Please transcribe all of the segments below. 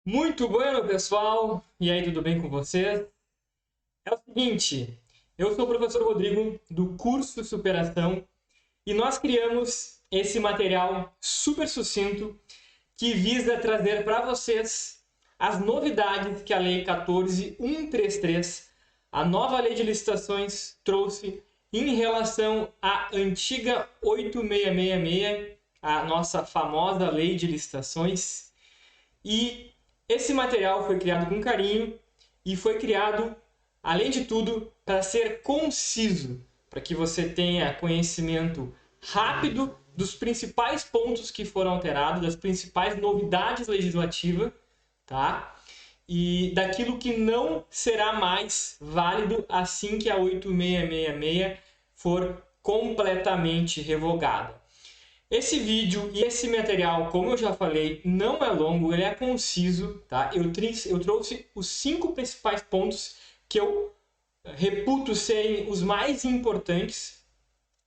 Muito bueno, pessoal! E aí, tudo bem com vocês? É o seguinte, eu sou o professor Rodrigo do curso Superação e nós criamos esse material super sucinto que visa trazer para vocês as novidades que a Lei 14.133, a nova Lei de Licitações, trouxe em relação à antiga 8666, a nossa famosa Lei de Licitações. E esse material foi criado com carinho e foi criado, além de tudo, para ser conciso, para que você tenha conhecimento rápido dos principais pontos que foram alterados, das principais novidades legislativas, tá? E daquilo que não será mais válido assim que a 8666 for completamente revogada. Esse vídeo e esse material, como eu já falei, não é longo, ele é conciso, tá? Eu trouxe os 5 principais pontos que eu reputo serem os mais importantes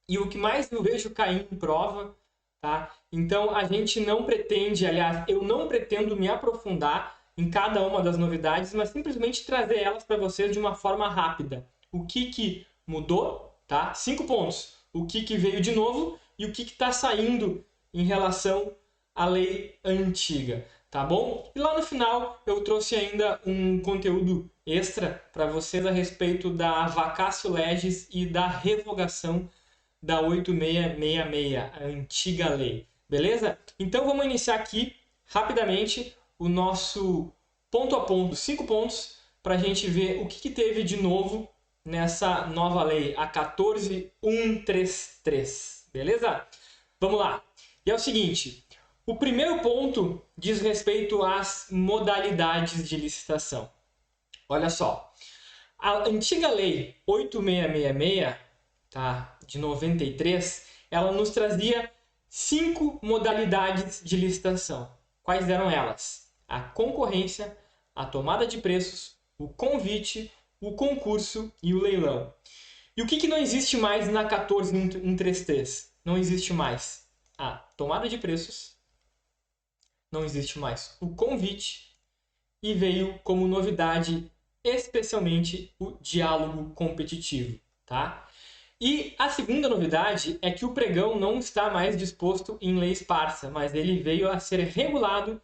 e o que mais eu vejo cair em prova, tá? Então a gente não pretende, aliás, eu não pretendo me aprofundar em cada uma das novidades, mas simplesmente trazer elas para vocês de uma forma rápida. O que mudou, tá? 5 pontos. O que veio de novo e o que está saindo em relação à lei antiga, tá bom? E lá no final eu trouxe ainda um conteúdo extra para vocês a respeito da vacatio legis e da revogação da 8666, a antiga lei, beleza? Então vamos iniciar aqui rapidamente o nosso ponto a ponto, 5 pontos, para a gente ver o que teve de novo nessa nova lei, a 14.133, beleza? Vamos lá. E é o seguinte, o primeiro ponto diz respeito às modalidades de licitação. Olha só, a antiga lei 8666, tá, de 93, ela nos trazia 5 modalidades de licitação. Quais eram elas? A concorrência, a tomada de preços, o convite, o concurso e o leilão. E o que não existe mais na 14.133? Não existe mais a tomada de preços, não existe mais o convite e veio como novidade especialmente o diálogo competitivo, tá? E a segunda novidade é que o pregão não está mais disposto em lei esparsa, mas ele veio a ser regulado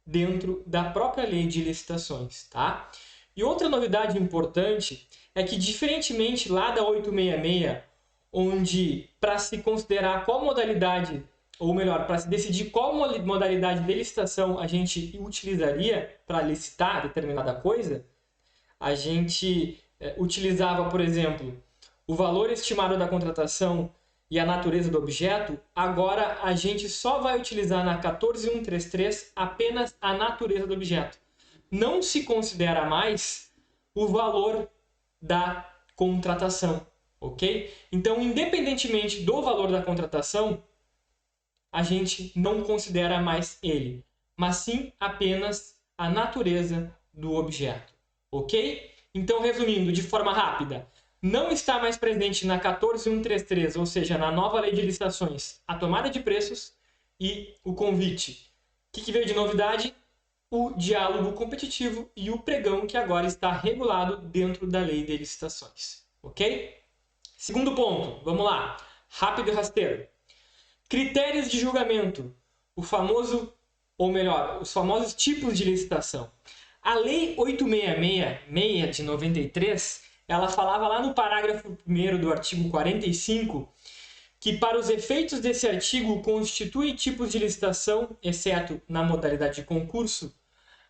dentro da própria lei de licitações, tá? E outra novidade importante é que, diferentemente lá da 866, onde para se considerar qual modalidade, ou melhor, para se decidir qual modalidade de licitação a gente utilizaria para licitar determinada coisa, a gente utilizava, por exemplo, o valor estimado da contratação e a natureza do objeto. Agora a gente só vai utilizar na 14.133 apenas a natureza do objeto. Não se considera mais o valor da contratação, ok? Então, independentemente do valor da contratação, a gente não considera mais ele, mas sim apenas a natureza do objeto, ok? Então, resumindo de forma rápida, não está mais presente na 14.133, ou seja, na nova lei de licitações, a tomada de preços e o convite. O que veio de novidade? O diálogo competitivo e o pregão, que agora está regulado dentro da lei de licitações, ok? Segundo ponto, vamos lá, rápido e rasteiro. Critérios de julgamento, o famoso, ou melhor, os famosos tipos de licitação. A Lei 8666 de 93, ela falava lá no parágrafo 1º do artigo 45 que para os efeitos desse artigo constituem tipos de licitação, exceto na modalidade de concurso,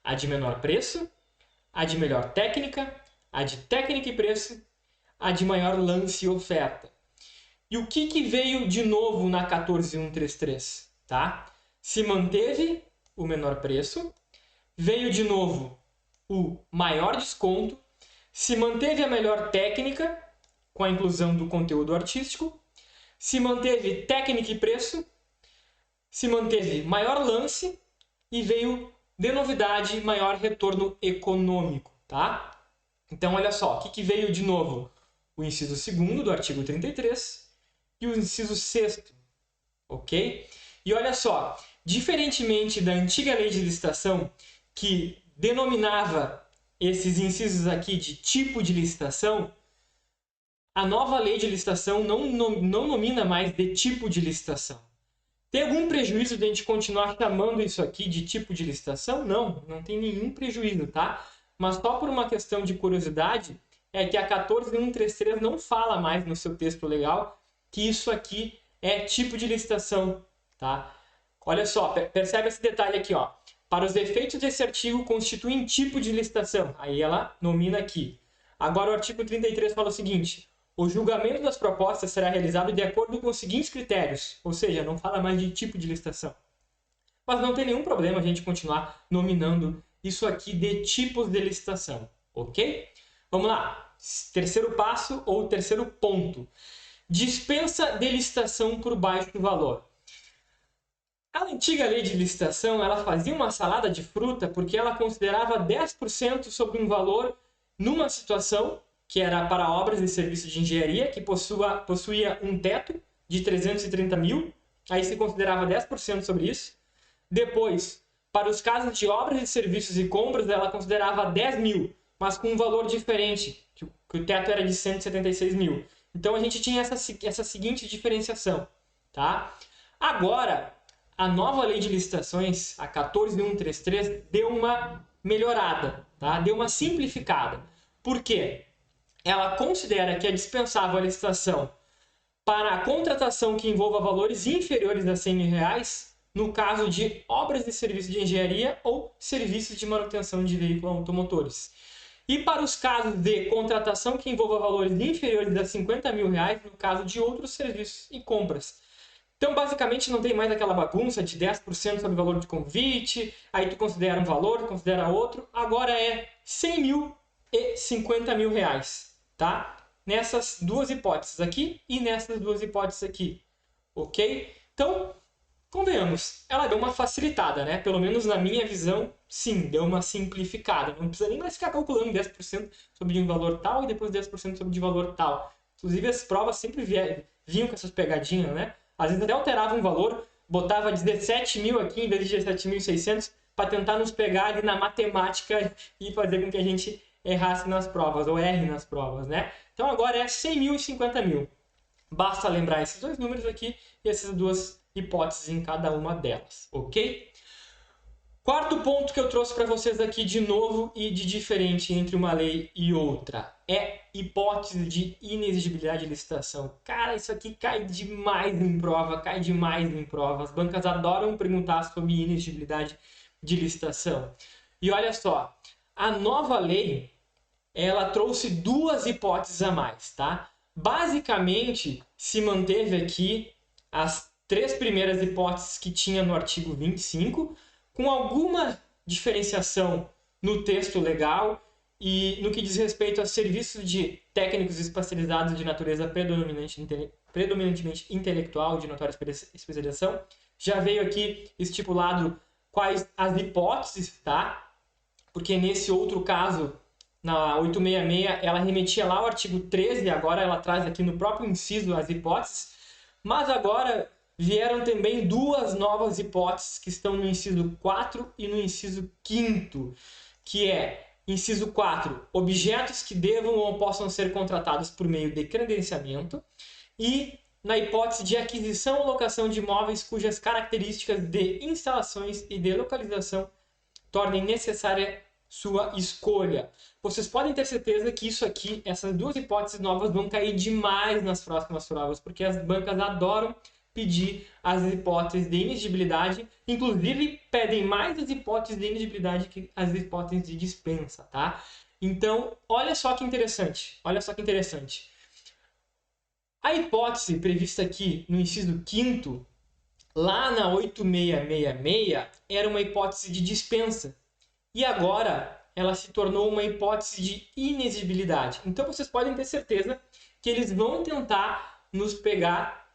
a de menor preço, a de melhor técnica, a de técnica e preço, a de maior lance e oferta. E o que veio de novo na 14.133? Tá? Se manteve o menor preço, veio de novo o maior desconto, se manteve a melhor técnica, com a inclusão do conteúdo artístico, se manteve técnica e preço, se manteve maior lance e veio de novidade maior retorno econômico. Tá? Então, olha só, o que veio de novo? O inciso 2º do artigo 33 e o inciso 6º, ok? E olha só, diferentemente da antiga lei de licitação, que denominava esses incisos aqui de tipo de licitação, a nova lei de licitação não nomina mais de tipo de licitação. Tem algum prejuízo de a gente continuar chamando isso aqui de tipo de licitação? Não, não tem nenhum prejuízo, tá? Mas só por uma questão de curiosidade, é que a 14133 não fala mais no seu texto legal que isso aqui é tipo de licitação, tá? Olha só, percebe esse detalhe aqui, ó. Para os efeitos desse artigo, constituem tipo de licitação. Aí ela nomina aqui. Agora o artigo 33 fala o seguinte: o julgamento das propostas será realizado de acordo com os seguintes critérios. Ou seja, não fala mais de tipo de licitação. Mas não tem nenhum problema a gente continuar nominando isso aqui de tipos de licitação, ok? Vamos lá. Terceiro passo ou terceiro ponto. Dispensa de licitação por baixo valor. A antiga lei de licitação, ela fazia uma salada de fruta porque ela considerava 10% sobre um valor numa situação que era para obras e serviços de engenharia, que possuía um teto de 330 mil, aí se considerava 10% sobre isso. Depois, para os casos de obras e serviços e compras, ela considerava 10 mil, mas com um valor diferente, que o teto era de 176 mil. Então a gente tinha essa seguinte diferenciação, tá? Agora, a nova lei de licitações, a 14133, deu uma melhorada, tá? Deu uma simplificada. Por quê? Ela considera que é dispensável a licitação para a contratação que envolva valores inferiores a 100 mil reais, no caso de obras e serviços de engenharia ou serviços de manutenção de veículos automotores. E para os casos de contratação que envolva valores inferiores a 50 mil reais, no caso de outros serviços e compras. Então, basicamente, não tem mais aquela bagunça de 10% sobre o valor de convite, aí tu considera um valor, considera outro. Agora é 100 mil e 50 mil reais, tá? Nessas duas hipóteses aqui e nessas duas hipóteses aqui, ok? Então, convenhamos, ela deu uma facilitada, né? Pelo menos na minha visão, sim, deu uma simplificada. Não precisa nem mais ficar calculando 10% sobre um valor tal e depois 10% sobre de valor tal. Inclusive, as provas sempre vinham com essas pegadinhas, né? Às vezes até alterava um valor, botava 17 mil aqui em vez de 17.600 para tentar nos pegar ali na matemática e fazer com que a gente errasse nas provas, ou erre nas provas, né? Então agora é 100 mil e 50 mil. Basta lembrar esses dois números aqui e essas duas hipóteses em cada uma delas, ok? Quarto ponto que eu trouxe para vocês aqui de novo e de diferente entre uma lei e outra é hipótese de inexigibilidade de licitação. Cara, isso aqui cai demais em prova, cai demais em prova. As bancas adoram perguntar sobre inexigibilidade de licitação. E olha só, a nova lei, ela trouxe duas hipóteses a mais, tá? Basicamente, se manteve aqui as três primeiras hipóteses que tinha no artigo 25, com alguma diferenciação no texto legal e no que diz respeito a serviços de técnicos especializados de natureza predominantemente intelectual, de notória especialização. Já veio aqui estipulado quais as hipóteses, tá? Porque nesse outro caso, na 866, ela remetia lá ao artigo 13, e agora ela traz aqui no próprio inciso as hipóteses. Mas agora vieram também duas novas hipóteses que estão no inciso 4 e no inciso 5º, que é, inciso 4, objetos que devam ou possam ser contratados por meio de credenciamento, e na hipótese de aquisição ou locação de imóveis cujas características de instalações e de localização tornem necessária sua escolha. Vocês podem ter certeza que isso aqui, essas duas hipóteses novas vão cair demais nas próximas provas, porque as bancas adoram pedir as hipóteses de inexigibilidade, inclusive pedem mais as hipóteses de inexigibilidade que as hipóteses de dispensa, tá? Então, olha só que interessante, olha só que interessante. A hipótese prevista aqui no inciso 5º, lá na 8666, era uma hipótese de dispensa, e agora ela se tornou uma hipótese de inexigibilidade. Então, vocês podem ter certeza que eles vão tentar nos pegar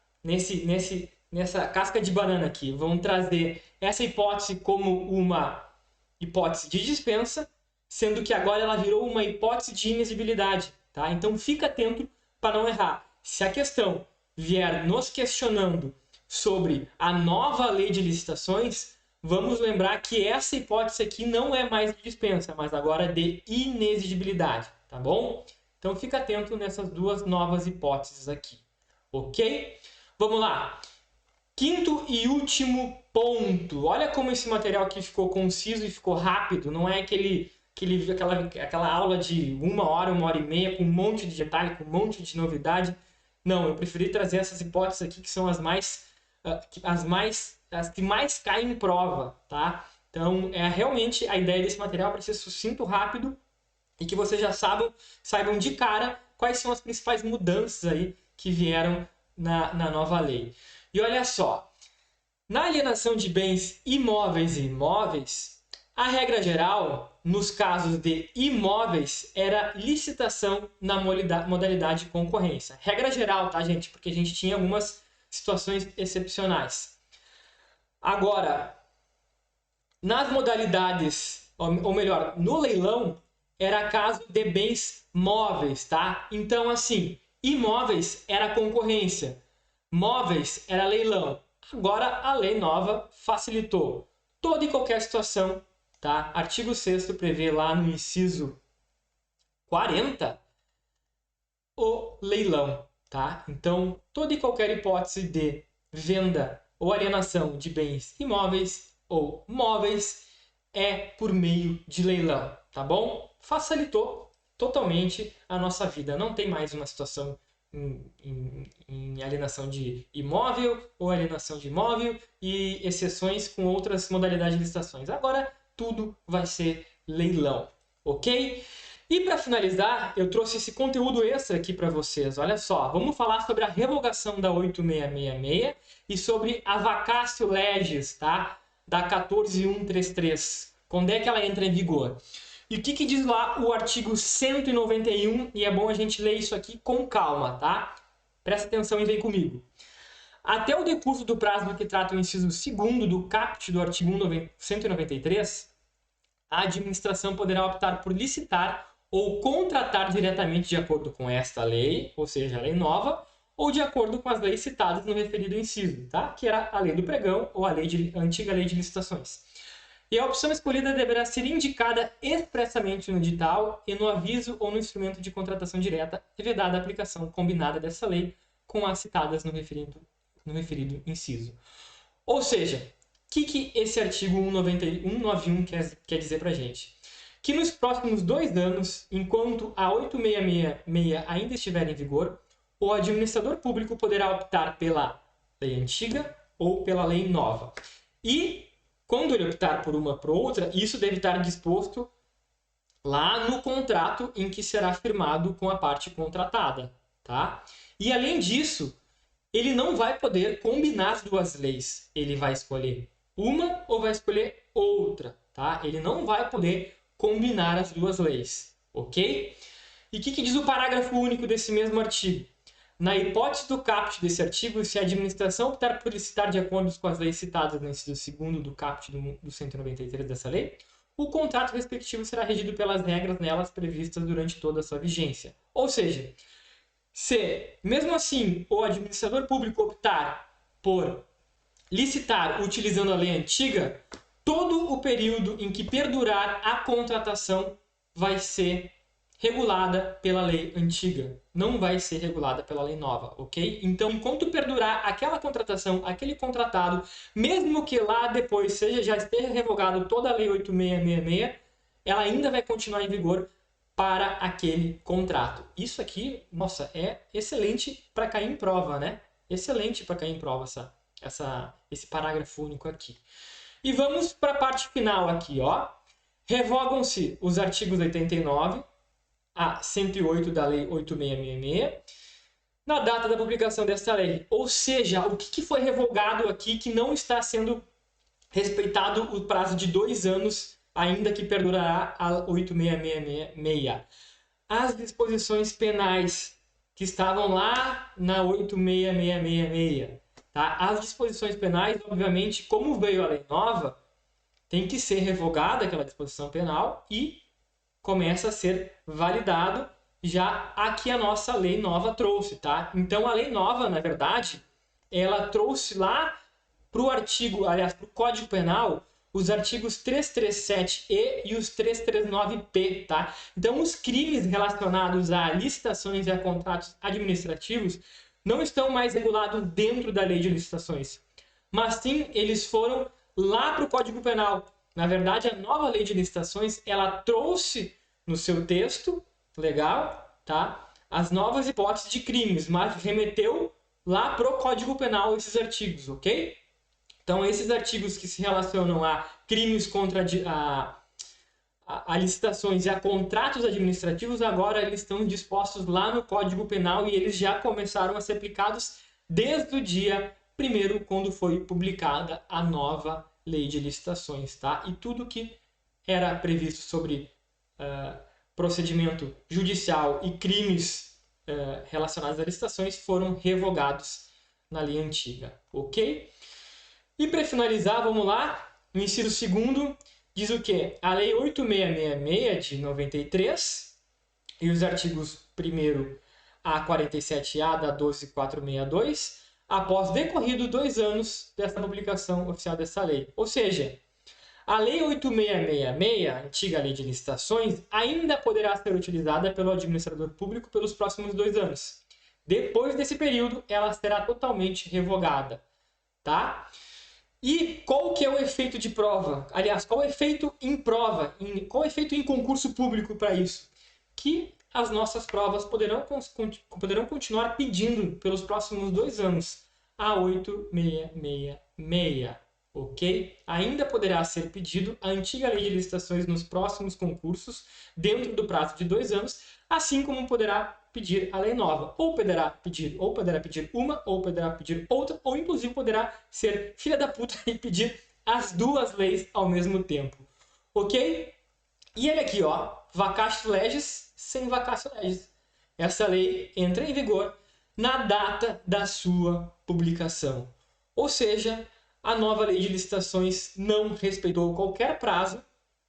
nessa casca de banana aqui. Vão trazer essa hipótese como uma hipótese de dispensa, sendo que agora ela virou uma hipótese de inexigibilidade, tá? Então fica atento para não errar. Se a questão vier nos questionando sobre a nova lei de licitações, vamos lembrar que essa hipótese aqui não é mais de dispensa, mas agora de inexigibilidade, tá bom? Então fica atento nessas duas novas hipóteses aqui, ok? Vamos lá. Quinto e último ponto. Olha como esse material aqui ficou conciso e ficou rápido. Não é aquela aula de 1 hora e meia com um monte de detalhe, com um monte de novidade. Não, eu preferi trazer essas hipóteses aqui que são as que mais caem em prova, tá? Então, realmente a ideia desse material para ser sucinto, rápido e que vocês já saibam de cara quais são as principais mudanças aí que vieram na nova lei. E olha só, na alienação de bens imóveis e imóveis, a regra geral, nos casos de imóveis, era licitação na modalidade de concorrência. Regra geral, tá, gente? Porque a gente tinha algumas situações excepcionais. Agora, nas modalidades, ou melhor, no leilão, era caso de bens móveis, tá? Então, assim, imóveis era concorrência, móveis era leilão. Agora, a lei nova facilitou toda e qualquer situação, tá? Artigo 6º prevê lá no inciso 40 o leilão, tá? Então, toda e qualquer hipótese de venda ou alienação de bens imóveis ou móveis é por meio de leilão, tá bom? Facilitou totalmente a nossa vida. Não tem mais uma situação em alienação de imóvel ou alienação de imóvel e exceções com outras modalidades de licitações. Agora tudo vai ser leilão, ok? E para finalizar, eu trouxe esse conteúdo extra aqui para vocês. Olha só, vamos falar sobre a revogação da 8666 e sobre a vacatio legis, tá? Da 14133. Quando é que ela entra em vigor? E o que diz lá o artigo 191? E é bom a gente ler isso aqui com calma, tá? Presta atenção e vem comigo. Até o decurso do prazo do que trata o inciso 2º do caput do artigo 193, a administração poderá optar por licitar ou contratar diretamente de acordo com esta lei, ou seja, a lei nova, ou de acordo com as leis citadas no referido inciso, tá? Que era a lei do pregão ou a antiga lei de licitações. E a opção escolhida deverá ser indicada expressamente no edital e no aviso ou no instrumento de contratação direta, vedada a aplicação combinada dessa lei com as citadas no referido inciso. Ou seja, o que esse artigo 191 quer dizer para a gente? Que nos próximos 2 anos, enquanto a 8666 ainda estiver em vigor, o administrador público poderá optar pela lei antiga ou pela lei nova. E quando ele optar por uma ou por outra, isso deve estar disposto lá no contrato em que será firmado com a parte contratada, tá? E além disso, ele não vai poder combinar as duas leis. Ele vai escolher uma ou vai escolher outra, tá? Ele não vai poder combinar as duas leis, ok? E o que diz o parágrafo único desse mesmo artigo? Na hipótese do caput desse artigo, se a administração optar por licitar de acordo com as leis citadas no inciso 2º do caput do 193 dessa lei, o contrato respectivo será regido pelas regras nelas previstas durante toda a sua vigência. Ou seja, se, mesmo assim, o administrador público optar por licitar utilizando a lei antiga, todo o período em que perdurar a contratação vai ser regulada pela lei antiga, não vai ser regulada pela lei nova, ok? Então, enquanto perdurar aquela contratação, aquele contratado, mesmo que lá depois já esteja revogado toda a lei 8666, ela ainda vai continuar em vigor para aquele contrato. Isso aqui, nossa, é excelente para cair em prova, né? Excelente para cair em prova esse parágrafo único aqui. E vamos para a parte final aqui, ó. Revogam-se os artigos 89 a 108 da Lei 8666 na data da publicação desta lei. Ou seja, o que foi revogado aqui que não está sendo respeitado o prazo de 2 anos, ainda que perdurará a 8666. As disposições penais que estavam lá na 86666. Tá? As disposições penais, obviamente, como veio a lei nova, tem que ser revogada aquela disposição penal e começa a ser validado já a que a nossa lei nova trouxe, tá? Então, a lei nova, na verdade, ela trouxe lá para o artigo, aliás, para o Código Penal, os artigos 337-E e os 339-P, tá? Então, os crimes relacionados a licitações e a contratos administrativos não estão mais regulados dentro da lei de licitações, mas sim eles foram lá para o Código Penal. Na verdade, a nova lei de licitações, ela trouxe no seu texto legal, tá? As novas hipóteses de crimes, mas remeteu lá para o Código Penal esses artigos, ok? Então, esses artigos que se relacionam a crimes contra a licitações e a contratos administrativos, agora eles estão dispostos lá no Código Penal e eles já começaram a ser aplicados desde o dia 1º, quando foi publicada a nova lei de licitações, tá? E tudo que era previsto sobre procedimento judicial e crimes relacionados a licitações foram revogados na lei antiga, ok? E para finalizar, vamos lá, no inciso 2º, diz o quê? A Lei 8666 de 93 e os artigos 1º a 47A da 12462, após decorrido 2 anos dessa publicação oficial dessa lei. Ou seja, a Lei 8666, a antiga Lei de Licitações, ainda poderá ser utilizada pelo administrador público pelos próximos 2 anos. Depois desse período, ela será totalmente revogada, tá? E qual que é o efeito de prova? Aliás, qual é o efeito em prova? Qual é o efeito em concurso público para isso? Que as nossas provas poderão continuar pedindo pelos próximos 2 anos a 8666, ok? Ainda poderá ser pedido a antiga lei de licitações nos próximos concursos, dentro do prazo de 2 anos, assim como poderá pedir a lei nova. Ou poderá pedir uma, ou poderá pedir outra, ou inclusive poderá ser filha da puta e pedir as 2 leis ao mesmo tempo. Ok? E ele aqui, ó, vacatio legis sem vacatio legis. Essa lei entra em vigor na data da sua publicação. Ou seja, a nova lei de licitações não respeitou qualquer prazo,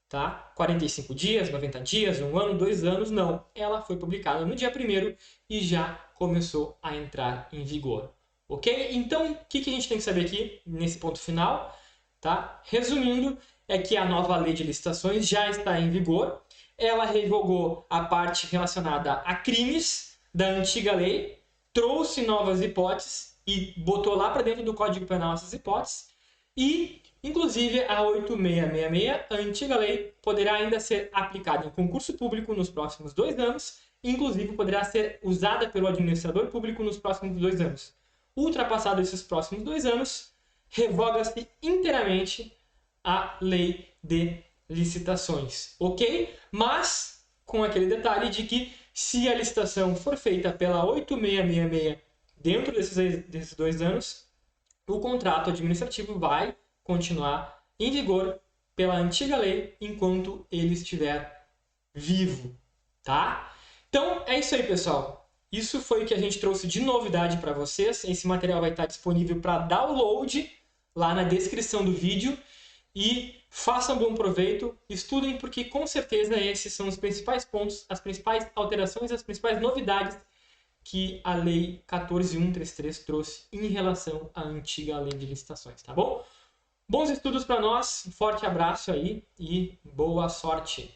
tá? 45 dias, 90 dias, 1 ano, 2 anos, não. Ela foi publicada no dia 1º e já começou a entrar em vigor, ok? Então, o que a gente tem que saber aqui, nesse ponto final, tá? Resumindo, é que a nova lei de licitações já está em vigor. Ela revogou a parte relacionada a crimes da antiga lei, trouxe novas hipóteses e botou lá para dentro do Código Penal essas hipóteses. E, inclusive, a 8666, a antiga lei, poderá ainda ser aplicada em concurso público nos próximos 2 anos, e, inclusive, poderá ser usada pelo administrador público nos próximos 2 anos. Ultrapassados esses próximos 2 anos, revoga-se inteiramente a lei de licitações, ok? Mas com aquele detalhe de que se a licitação for feita pela 8666 dentro desses 2 anos, o contrato administrativo vai continuar em vigor pela antiga lei enquanto ele estiver vivo, tá? Então é isso aí, pessoal. Isso foi o que a gente trouxe de novidade para vocês. Esse material vai estar disponível para download lá na descrição do vídeo. E façam bom proveito, estudem, porque com certeza esses são os principais pontos, as principais alterações, as principais novidades que a Lei 14.133 trouxe em relação à antiga Lei de Licitações, tá bom? Bons estudos para nós, um forte abraço aí e boa sorte!